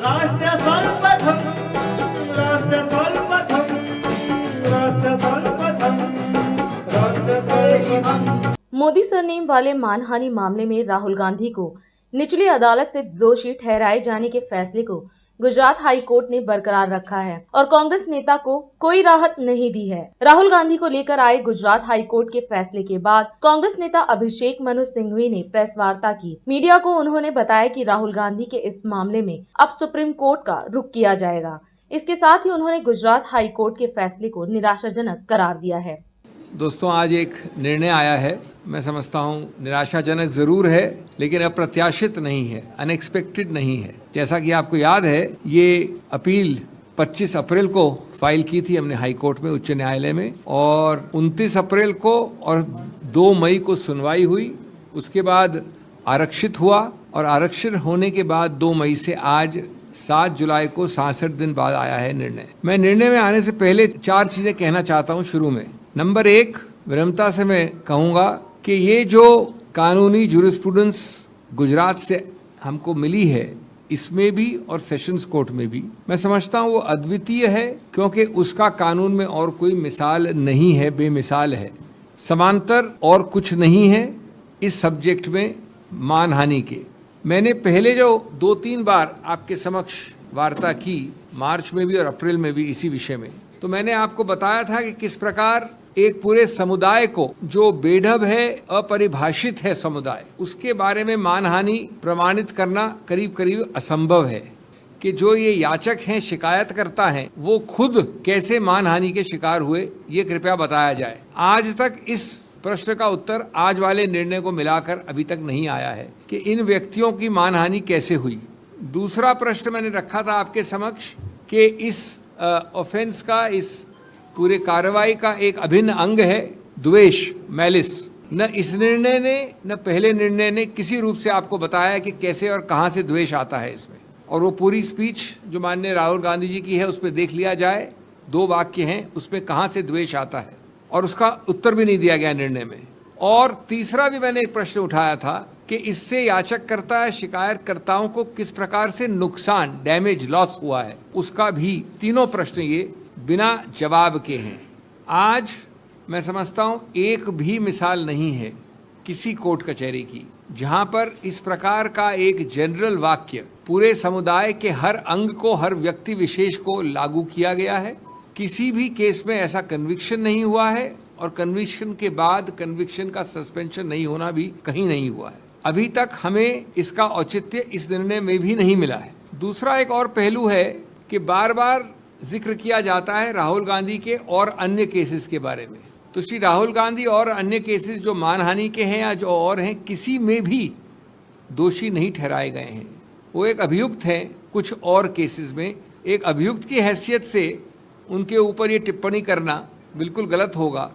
राष्ट्र सर्वप्रथम राष्ट्र सर्वप्रथम राष्ट्र सर्वप्रथम राष्ट्र सर्वप्रथम। मोदी सरनेम वाले मानहानि मामले में राहुल गांधी को निचली अदालत से दोषी ठहराए जाने के फैसले को गुजरात हाई कोर्ट ने बरकरार रखा है और कांग्रेस नेता को कोई राहत नहीं दी है। राहुल गांधी को लेकर आए गुजरात हाई कोर्ट के फैसले के बाद कांग्रेस नेता अभिषेक मनु सिंघवी ने प्रेस वार्ता की। मीडिया को उन्होंने बताया कि राहुल गांधी के इस मामले में अब सुप्रीम कोर्ट का रुख किया जाएगा। इसके साथ ही उन्होंने गुजरात हाई कोर्ट के फैसले को निराशाजनक करार दिया है। दोस्तों, आज एक निर्णय आया है, मैं समझता हूँ निराशाजनक ज़रूर है, लेकिन अप्रत्याशित नहीं है, अनएक्सपेक्टेड नहीं है। जैसा कि आपको याद है, ये अपील 25 अप्रैल को फाइल की थी हमने हाई कोर्ट में, उच्च न्यायालय में, और 29 अप्रैल को और 2 मई को सुनवाई हुई। उसके बाद आरक्षित हुआ और आरक्षित होने के बाद 2 मई से आज 7 जुलाई को 67 दिन बाद आया है निर्णय। मैं निर्णय में आने से पहले 4 चीज़ें कहना चाहता हूँ शुरू में। नंबर 1, विनम्रता से मैं कहूँगा कि ये जो कानूनी जुरिस्प्रूडेंस गुजरात से हमको मिली है, इसमें भी और सेशंस कोर्ट में भी, मैं समझता हूँ वो अद्वितीय है, क्योंकि उसका कानून में और कोई मिसाल नहीं है, बेमिसाल है। समांतर और कुछ नहीं है इस सब्जेक्ट में मानहानि के। मैंने पहले जो 2-3 बार आपके समक्ष वार्ता की, मार्च में भी और अप्रैल में भी इसी विषय में, तो मैंने आपको बताया था कि किस प्रकार एक पूरे समुदाय को, जो बेढब है, अपरिभाषित है समुदाय, उसके बारे में मानहानि प्रमाणित करना करीब करीब असंभव है। कि जो ये याचक हैं, शिकायतकर्ता हैं, वो खुद कैसे मानहानि के शिकार हुए, ये कृपया बताया जाए। आज तक इस प्रश्न का उत्तर आज वाले निर्णय को मिलाकर अभी तक नहीं आया है कि इन व्यक्तियों की मानहानि कैसे हुई। दूसरा प्रश्न मैंने रखा था आपके समक्ष कि इस ऑफेंस का, इस पूरे कार्रवाई का एक अभिन्न अंग है द्वेष, मैलिस। न इस निर्णय ने न पहले निर्णय ने किसी रूप से आपको बताया कि कैसे और कहां से द्वेष आता है इसमें। और वो पूरी स्पीच जो माननीय राहुल गांधी जी की है, उस पर देख लिया जाए, 2 वाक्य हैं, उसमें कहां से द्वेष आता है, और उसका उत्तर भी नहीं दिया गया निर्णय में। और तीसरा भी मैंने एक प्रश्न उठाया था कि इससे याचककर्ता, शिकायतकर्ताओं को किस प्रकार से नुकसान, डैमेज, लॉस हुआ है, उसका भी तीनों प्रश्न ये बिना जवाब के हैं। आज मैं समझता हूँ एक भी मिसाल नहीं है किसी कोर्ट कचहरी की जहाँ पर इस प्रकार का एक जनरल वाक्य पूरे समुदाय के हर अंग को, हर व्यक्ति विशेष को लागू किया गया है। किसी भी केस में ऐसा कन्विक्शन नहीं हुआ है, और कन्विक्शन के बाद कन्विक्शन का सस्पेंशन नहीं होना भी कहीं नहीं हुआ है। अभी तक हमें इसका औचित्य इस निर्णय में भी नहीं मिला है। दूसरा एक और पहलू है कि बार बार जिक्र किया जाता है राहुल गांधी के और अन्य केसेस के बारे में। तो श्री राहुल गांधी और अन्य केसेस जो मानहानि के हैं या जो और हैं, किसी में भी दोषी नहीं ठहराए गए हैं। वो एक अभियुक्त हैं कुछ और केसेस में। एक अभियुक्त की हैसियत से उनके ऊपर ये टिप्पणी करना बिल्कुल गलत होगा।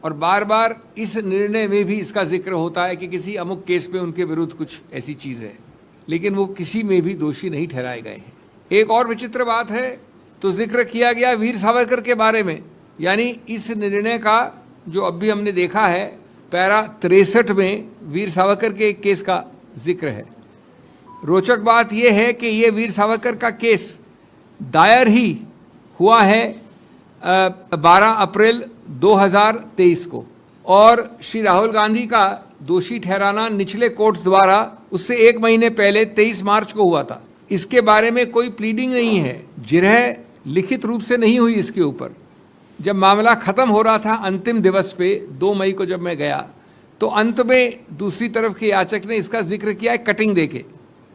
और बार बार इस निर्णय में भी इसका जिक्र होता है कि किसी अमुक केस में उनके विरुद्ध कुछ ऐसी चीज़ है, लेकिन वो किसी में भी दोषी नहीं ठहराए गए हैं। एक और विचित्र बात है, तो जिक्र किया गया वीर सावरकर के बारे में, यानी इस निर्णय का जो अभी हमने देखा है, पैरा 63 में वीर सावरकर के एक केस का जिक्र है। रोचक बात यह है कि ये वीर सावरकर का केस दायर ही हुआ है 12 अप्रैल 2023 को, और श्री राहुल गांधी का दोषी ठहराना निचले कोर्ट्स द्वारा उससे 1 महीने पहले 23 मार्च को हुआ था। इसके बारे में कोई प्लीडिंग नहीं है, जिरह लिखित रूप से नहीं हुई इसके ऊपर। जब मामला खत्म हो रहा था अंतिम दिवस पे 2 मई को जब मैं गया, तो अंत में दूसरी तरफ के याचक ने इसका जिक्र किया है कटिंग देके,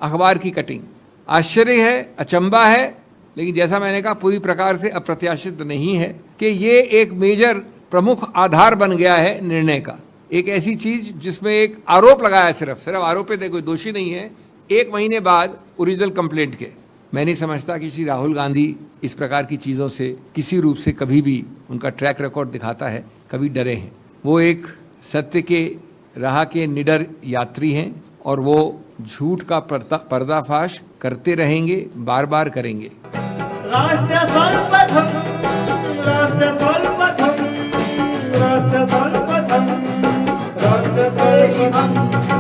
अखबार की कटिंग। आश्चर्य है, अचंबा है, लेकिन जैसा मैंने कहा पूरी प्रकार से अप्रत्याशित नहीं है कि ये एक मेजर प्रमुख आधार बन गया है निर्णय का। एक ऐसी चीज जिसमें एक आरोप लगाया, सिर्फ आरोप है, कोई दोषी नहीं है, 1 महीने बाद ओरिजिनल कंप्लेंट के। मैं नहीं समझता कि श्री राहुल गांधी इस प्रकार की चीज़ों से किसी रूप से कभी भी, उनका ट्रैक रिकॉर्ड दिखाता है, कभी डरे हैं। वो एक सत्य के राह के निडर यात्री हैं, और वो झूठ का पर्दाफाश करते रहेंगे, बार बार करेंगे। राष्ट्र सर्वप्रथम राष्ट्र सर्वप्रथम राष्ट्र सर्वप्रथम राष्ट्र सर्वप्रथम।